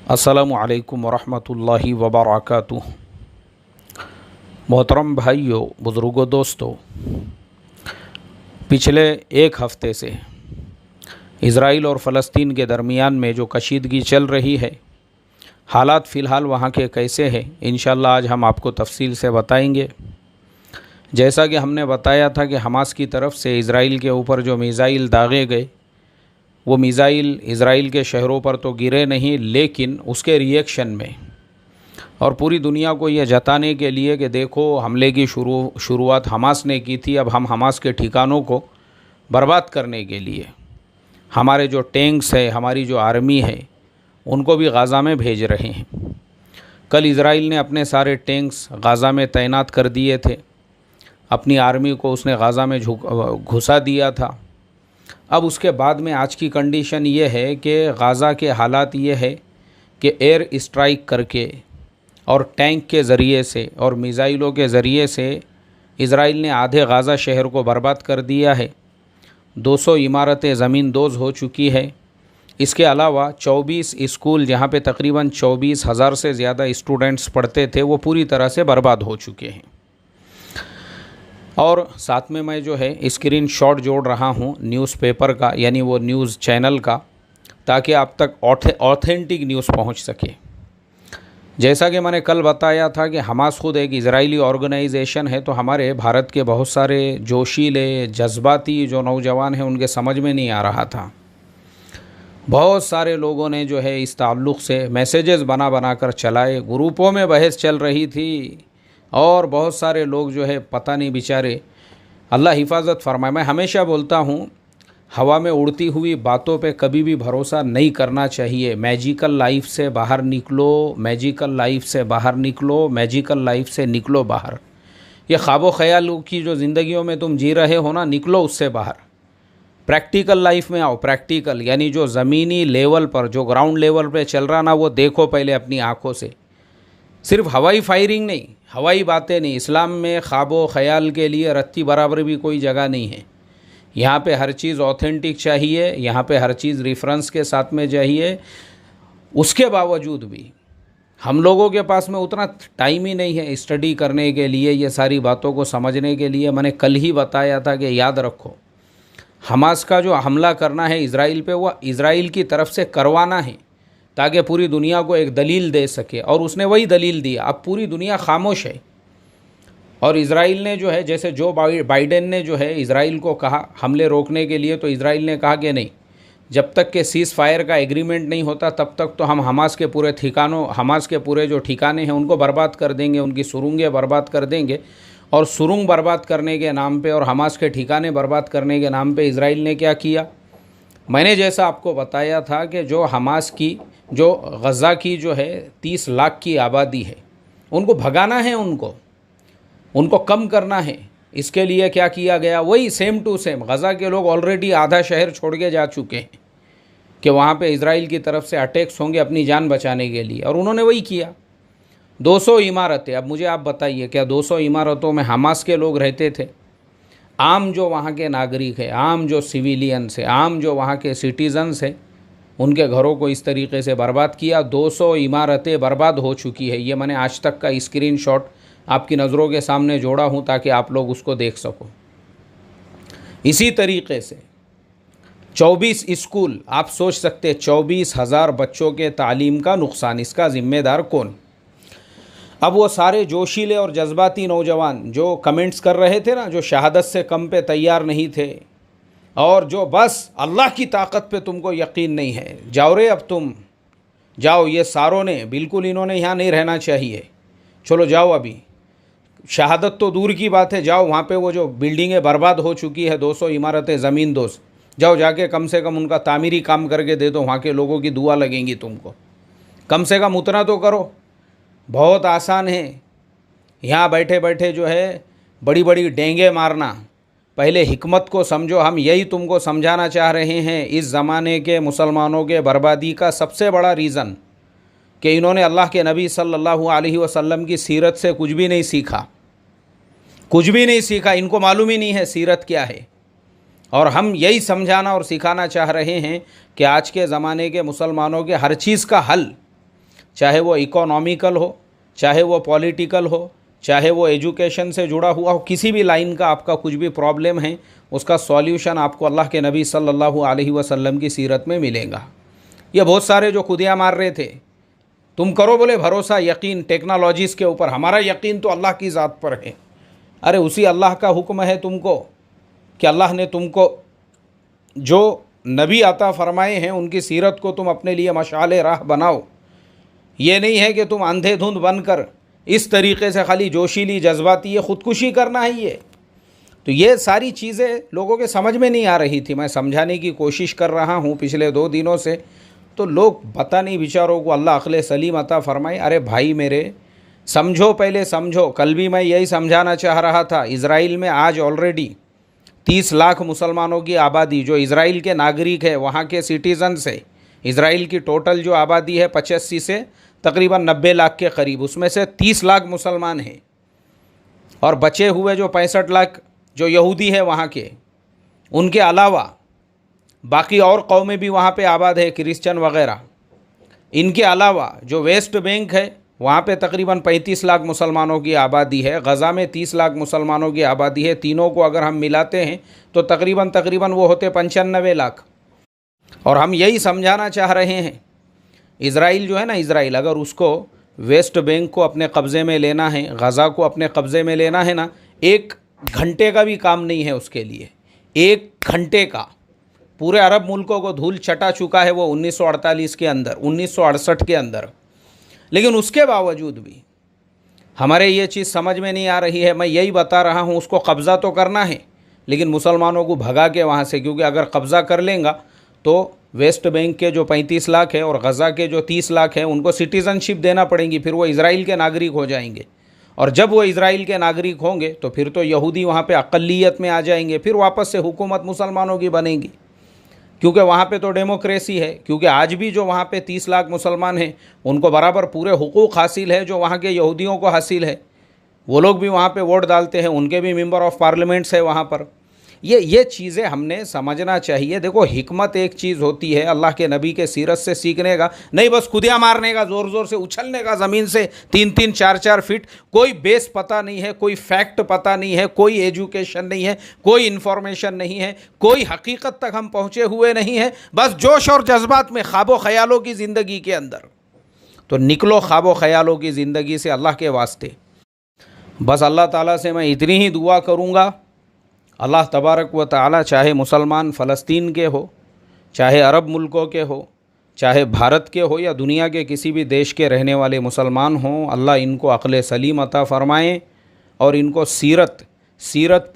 अस्सलामु अलैकुम वरहमतुल्लाहि वबरकातुहू। मोहतरम भाइयों, बुज़ुर्गों, दोस्तों, पिछले एक हफ़्ते से इज़राइल और फ़लस्तीन के दरमियान में जो कशीदगी चल रही है, हालात फ़िलहाल वहाँ के कैसे हैं, इंशाअल्लाह आज हम आपको तफसील से बताएंगे। जैसा कि हमने बताया था कि हमास की तरफ से इज़राइल के ऊपर जो मिज़ाइल दागे गए, वो मिज़ाइल इज़राइल के शहरों पर तो गिरे नहीं, लेकिन उसके रिएक्शन में और पूरी दुनिया को ये जताने के लिए कि देखो हमले की शुरुआत हमास ने की थी, अब हम हमास के ठिकानों को बर्बाद करने के लिए हमारे जो टैंक्स है, हमारी जो आर्मी है, उनको भी गाज़ा में भेज रहे हैं। कल इज़राइल ने अपने सारे टैंक्स गाज़ा में तैनात कर दिए थे, अपनी आर्मी को उसने गाज़ा में घुसा दिया था। अब उसके बाद में आज की कंडीशन ये है कि गाज़ा के हालात ये है कि एयर स्ट्राइक करके और टैंक के ज़रिए से और मिज़ाइलों के ज़रिए से इज़राइल ने आधे गाज़ा शहर को बर्बाद कर दिया है। 200 इमारतें ज़मीन दोज़ हो चुकी है। इसके अलावा 24 स्कूल, जहाँ पे तकरीबन 24,000 से ज़्यादा स्टूडेंट्स पढ़ते थे, वो पूरी तरह से बर्बाद हो चुके हैं। और साथ में मैं जो है स्क्रीन शॉट जोड़ रहा हूँ न्यूज़पेपर का, यानी वो न्यूज़ चैनल का, ताकि आप तक ऑथेंटिक न्यूज़ पहुँच सके। जैसा कि मैंने कल बताया था कि हमास खुद एक इज़राइली ऑर्गेनाइजेशन है, तो हमारे भारत के बहुत सारे जोशीले जज्बाती जो नौजवान हैं उनके समझ में नहीं आ रहा था। बहुत सारे लोगों ने जो है इस ताल्लुक़ से मैसेजेस बना बना कर चलाए, ग्रुपों में बहस चल रही थी और बहुत सारे लोग जो है पता नहीं बेचारे, अल्लाह हिफाजत फरमाए। मैं हमेशा बोलता हूँ, हवा में उड़ती हुई बातों पे कभी भी भरोसा नहीं करना चाहिए। मैजिकल लाइफ से बाहर निकलो, मैजिकल लाइफ से बाहर निकलो, मैजिकल लाइफ से निकलो बाहर। ये ख्वाबो ख्यालों की जो ज़िंदगियों में तुम जी रहे हो ना, निकलो उससे बाहर। प्रैक्टिकल लाइफ में आओ। प्रैक्टिकल यानी जो ज़मीनी लेवल पर, जो ग्राउंड लेवल पे चल रहा ना, वो देखो पहले अपनी आँखों से। सिर्फ हवाई फायरिंग नहीं, हवाई बातें नहीं। इस्लाम में ख्वाबो ख्याल के लिए रत्ती बराबर भी कोई जगह नहीं है। यहाँ पे हर चीज़ ऑथेंटिक चाहिए, यहाँ पे हर चीज़ रेफरेंस के साथ में चाहिए। उसके बावजूद भी हम लोगों के पास में उतना टाइम ही नहीं है स्टडी करने के लिए, ये सारी बातों को समझने के लिए। मैंने कल ही बताया था कि याद रखो, हमास का जो हमला करना है इज़राइल पे, वो इज़राइल की तरफ से करवाना है ताकि पूरी दुनिया को एक दलील दे सके, और उसने वही दलील दिया। अब पूरी दुनिया खामोश है और इज़राइल ने जो है, जैसे जो बाइडेन ने जो है इज़राइल को कहा हमले रोकने के लिए, तो इज़राइल ने कहा कि नहीं, जब तक के सीज़ फायर का एग्रीमेंट नहीं होता तब तक तो हम हमास के पूरे ठिकानों, हमास के पूरे जो ठिकाने हैं उनको बर्बाद कर देंगे, उनकी सुरंगें बर्बाद कर देंगे। और सुरंग बर्बाद करने के नाम पे और हमास के ठिकाने बर्बाद करने के नाम पे इज़राइल ने क्या किया, मैंने जैसा आपको बताया था कि जो हमास की, जो गज़ा की जो है 30 लाख की आबादी है, उनको भगाना है, उनको कम करना है। इसके लिए क्या किया गया, वही सेम टू सेम। गज़ा के लोग ऑलरेडी आधा शहर छोड़ के जा चुके हैं कि वहाँ पे इज़राइल की तरफ से अटैक्स होंगे अपनी जान बचाने के लिए, और उन्होंने वही किया। 200 इमारतें। अब मुझे आप बताइए, क्या 200 इमारतों में हमास के लोग रहते थे? आम जो वहाँ के नागरिक है, आम जो सिविलियंस है, आम जो वहाँ के सिटीज़न्स है, उनके घरों को इस तरीके से बर्बाद किया। 200 इमारतें बर्बाद हो चुकी है। ये मैंने आज तक का स्क्रीनशॉट आपकी नज़रों के सामने जोड़ा हूँ ताकि आप लोग उसको देख सको। इसी तरीके से 24 स्कूल, आप सोच सकते 24,000 बच्चों के तालीम का नुकसान, इसका ज़िम्मेदार कौन? अब वो सारे जोशीले और जज्बाती नौजवान जो कमेंट्स कर रहे थे ना, जो शहादत से कम पे तैयार नहीं थे और जो बस अल्लाह की ताकत पे तुमको यकीन नहीं है, जाओ रे, अब तुम जाओ। ये सारों ने बिल्कुल, इन्होंने यहाँ नहीं रहना चाहिए, चलो जाओ। अभी शहादत तो दूर की बात है, जाओ वहाँ पे वो जो बिल्डिंगें बर्बाद हो चुकी है, 200 इमारतें ज़मीन दोस्त, जाओ जाके कम से कम उनका तामीरी काम करके दे दो। वहाँ के लोगों की दुआ लगेंगी तुमको, कम से कम उतना तो करो। बहुत आसान है यहाँ बैठे बैठे जो है बड़ी बड़ी डेंगे मारना। पहले हिकमत को समझो। हम यही तुमको समझाना चाह रहे हैं। इस ज़माने के मुसलमानों के बर्बादी का सबसे बड़ा रीज़न कि इन्होंने अल्लाह के नबी सल्लल्लाहु अलैहि वसल्लम की सीरत से कुछ भी नहीं सीखा, कुछ भी नहीं सीखा। इनको मालूम ही नहीं है सीरत क्या है। और हम यही समझाना और सिखाना चाह रहे हैं कि आज के ज़माने के मुसलमानों के हर चीज़ का हल चाहे वो इकोनॉमिकल हो, चाहे वो पॉलिटिकल हो, चाहे वो एजुकेशन से जुड़ा हुआ हो, किसी भी लाइन का आपका कुछ भी प्रॉब्लम है, उसका सॉल्यूशन आपको अल्लाह के नबी सल्लल्लाहु अलैहि वसल्लम की सीरत में मिलेगा। ये बहुत सारे जो खुदियाँ मार रहे थे, तुम करो बोले भरोसा यकीन टेक्नोलॉजीज़ के ऊपर, हमारा यकीन तो अल्लाह की ज़ात पर है। अरे उसी अल्लाह का हुक्म है तुमको कि अल्लाह ने तुमको जो नबी अता फरमाए हैं उनकी सीरत को तुम अपने लिए मशाले राह बनाओ। ये नहीं है कि तुम अंधे धुंध बनकर इस तरीक़े से खाली जोशीली जज्बाती ये ख़ुदकुशी करना है। ये तो ये सारी चीज़ें लोगों के समझ में नहीं आ रही थी। मैं समझाने की कोशिश कर रहा हूँ पिछले 2 दिनों से, तो लोग पता नहीं बेचारों को अल्लाह अक़ल सलीम अता फ़रमाए। अरे भाई मेरे, समझो, पहले समझो। कल भी मैं यही समझाना चाह रहा था। इज़राइल में आज ऑलरेडी 30 लाख मुसलमानों की आबादी, जो इज़राइल के नागरिक है, वहाँ के सिटीज़न से, इज़राइल की टोटल जो आबादी है 85 से तकरीबन 90 लाख के करीब, उसमें से 30 लाख मुसलमान हैं और बचे हुए जो 65 लाख जो यहूदी है वहाँ के, उनके अलावा बाकी और कौमें भी वहाँ पे आबाद है, क्रिश्चियन वगैरह। इनके अलावा जो वेस्ट बैंक है वहाँ पे तकरीबन 35 लाख मुसलमानों की आबादी है। गज़ा में 30 लाख मुसलमानों की आबादी है। तीनों को अगर हम मिलाते हैं तो तकरीबन वो होते 95 लाख। और हम यही समझाना चाह रहे हैं, इज़राइल जो है ना, इज़राइल अगर उसको वेस्ट बैंक को अपने कब्ज़े में लेना है, गज़ा को अपने कब्ज़े में लेना है ना, 1 घंटे का भी काम नहीं है उसके लिए। 1 घंटे का पूरे अरब मुल्कों को धूल चटा चुका है वो 1948 के अंदर, 1968 के अंदर। लेकिन उसके बावजूद भी हमारे ये चीज़ समझ में नहीं आ रही है। मैं यही बता रहा हूँ, उसको कब्ज़ा तो करना है लेकिन मुसलमानों को भगा के वहाँ से, क्योंकि अगर कब्ज़ा कर लेंगा तो वेस्ट बैंक के जो 35 लाख है और गज़ा के जो 30 लाख हैं उनको सिटीज़नशिप देना पड़ेंगी, फिर वो इज़राइल के नागरिक हो जाएंगे। और जब वो इज़राइल के नागरिक होंगे तो फिर तो यहूदी वहाँ पे अक़लियत में आ जाएंगे, फिर वापस से हुकूमत मुसलमानों की बनेगी, क्योंकि वहाँ पे तो डेमोक्रेसी है। क्योंकि आज भी जो वहाँ पे 30 लाख मुसलमान हैं उनको बराबर पूरे हुकूक हासिल है जो वहाँ के यहूदियों को हासिल है। वो लोग भी वहाँ पे वोट डालते हैं, उनके भी मेंबर ऑफ़ पार्लियामेंट्स है वहाँ पर। ये चीज़ें हमने समझना चाहिए। देखो, हिकमत एक चीज़ होती है अल्लाह के नबी के सीरत से सीखने का, नहीं बस खुदिया मारने का, ज़ोर ज़ोर से उछलने का ज़मीन से 3-3 4-4 फीट। कोई बेस पता नहीं है, कोई फैक्ट पता नहीं है, कोई एजुकेशन नहीं है, कोई इन्फॉर्मेशन नहीं है, कोई हकीकत तक हम पहुँचे हुए नहीं हैं। बस जोश और जज्बात में ख्वाबो ख़यालों की ज़िंदगी के अंदर। तो निकलो ख्वाबो ख़यालों की ज़िंदगी से अल्लाह के वास्ते। बस अल्लाह ताला से मैं इतनी ही दुआ करूँगा, अल्लाह तबारक व तआला चाहे मुसलमान फ़लस्तीन के हो, चाहे अरब मुल्कों के हो, चाहे भारत के हो या दुनिया के किसी भी देश के रहने वाले मुसलमान हों, अल्लाह इनको अक़ल सलीम अता फ़रमाएँ और इनको सीरत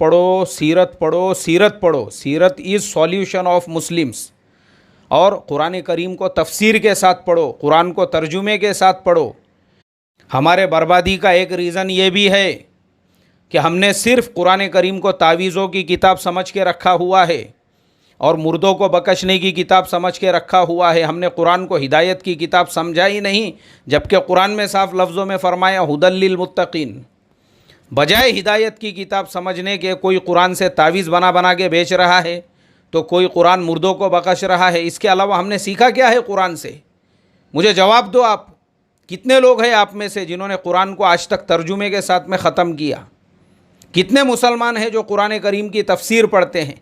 पढ़ो, सीरत पढ़ो, सीरत पढ़ो। सीरत इज़ सॉल्यूशन ऑफ मुस्लिम्स। और कुरान करीम को तफसीर के साथ पढ़ो, कुरान को तर्जुमे के साथ पढ़ो। हमारे बर्बादी का एक रीज़न ये भी है कि हमने सिर्फ़ कुरान करीम को तावीज़ों की किताब समझ के रखा हुआ है और मुर्दों को बकशने की किताब समझ के रखा हुआ है। हमने कुरान को हिदायत की किताब समझा ही नहीं, जबकि कुरान में साफ लफ्ज़ों में फ़रमाया हुदल लिल मुत्तकीन। बजाय हिदायत की किताब समझने के कोई कुरान से तावीज़ बना बना के बेच रहा है, तो कोई कुरान मुर्दों को बकश रहा है। इसके अलावा हमने सीखा क्या है कुरान से? मुझे जवाब दो आप। कितने लोग हैं आप में से जिन्होंने कुरान को आज तक तर्जुमे के साथ में ख़त्म किया? कितने मुसलमान हैं जो कुरान करीम की तफसीर पढ़ते हैं?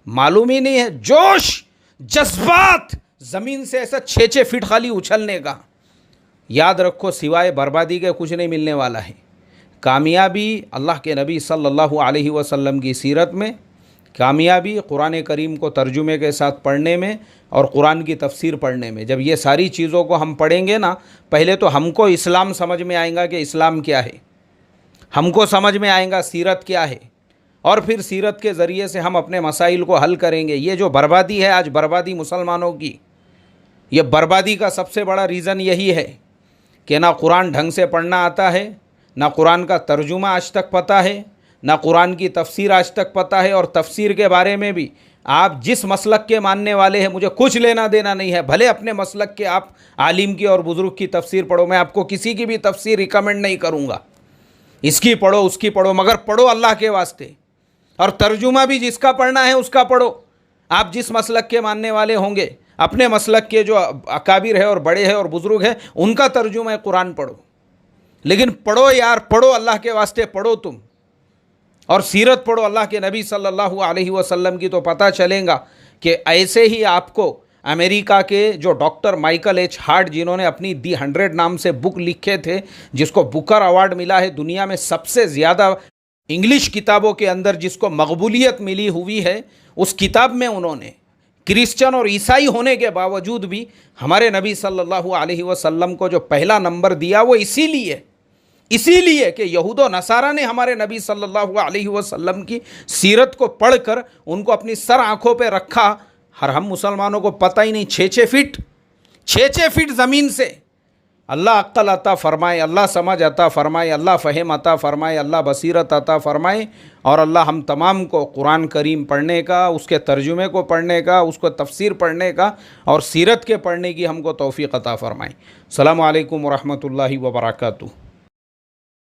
मालूम ही नहीं है। जोश जज्बात ज़मीन से ऐसा 6-6 फीट खाली उछलने का। याद रखो, सिवाय बर्बादी के कुछ नहीं मिलने वाला है। कामयाबी अल्लाह के नबी सल्लल्लाहु अलैहि वसल्लम की सीरत में, कामयाबी कुरान करीम को तर्जुमे के साथ पढ़ने में और कुरान की तफसीर पढ़ने में। जब ये सारी चीज़ों को हम पढ़ेंगे ना, पहले तो हमको इस्लाम समझ में आएगा कि इस्लाम क्या है, हमको समझ में आएगा सीरत क्या है, और फिर सीरत के ज़रिए से हम अपने मसाइल को हल करेंगे। ये जो बर्बादी है आज, बर्बादी मुसलमानों की, ये बर्बादी का सबसे बड़ा रीज़न यही है कि ना कुरान ढंग से पढ़ना आता है, ना कुरान का तर्जुमा आज तक पता है, ना कुरान की तफसीर आज तक पता है। और तफसीर के बारे में भी आप जिस मसलक के मानने वाले हैं, मुझे कुछ लेना देना नहीं है। भले अपने मसलक के आप आलिम की और बुज़ुर्ग की तफसीर पढ़ो, मैं आपको किसी की भी तफसीर रिकमेंड नहीं करूँगा, इसकी पढ़ो उसकी पढ़ो, मगर पढ़ो अल्लाह के वास्ते। और तर्जुमा भी जिसका पढ़ना है उसका पढ़ो। आप जिस मसलक के मानने वाले होंगे, अपने मसलक के जो अकाबिर है और बड़े हैं और बुज़ुर्ग हैं उनका तर्जुमा कुरान पढ़ो, लेकिन पढ़ो यार, पढ़ो अल्लाह के वास्ते पढ़ो तुम, और सीरत पढ़ो अल्लाह के नबी सल्लल्लाहु अलैहि वसल्लम की, तो पता चलेगा कि ऐसे ही आपको अमेरिका के जो डॉक्टर माइकल एच हार्ट, जिन्होंने अपनी दी 100 नाम से बुक लिखे थे, जिसको बुकर अवार्ड मिला है, दुनिया में सबसे ज़्यादा इंग्लिश किताबों के अंदर जिसको मकबूलियत मिली हुई है, उस किताब में उन्होंने क्रिश्चियन और ईसाई होने के बावजूद भी हमारे नबी सल्लल्लाहु अलैहि वसल्लम को जो पहला नंबर दिया वो इसीलिए कि यहूद व नसारा ने हमारे नबी सल्लल्लाहु अलैहि वसल्लम की सीरत को पढ़कर उनको अपनी सर आंखों पे रखा। हर हम मुसलमानों को पता ही नहीं, 6-6 फीट ज़मीन से अल्लाह अक्ल अता फ़रमाए, अल्लाह समझ अता फ़रमाए, अल्लाह फ़हम अता फ़रमाए, अल्लाह बसीरत अता फ़रमाए, और अल्लाह हम तमाम को कुरान करीम पढ़ने का, उसके तर्जुमे को पढ़ने का, उसको तफसीर पढ़ने का और सीरत के पढ़ने की हमको तौफ़ीक़ अता फ़रमाए। अस्सलामु अलैकुम व रहमतुल्लाहि व बरकातुहू।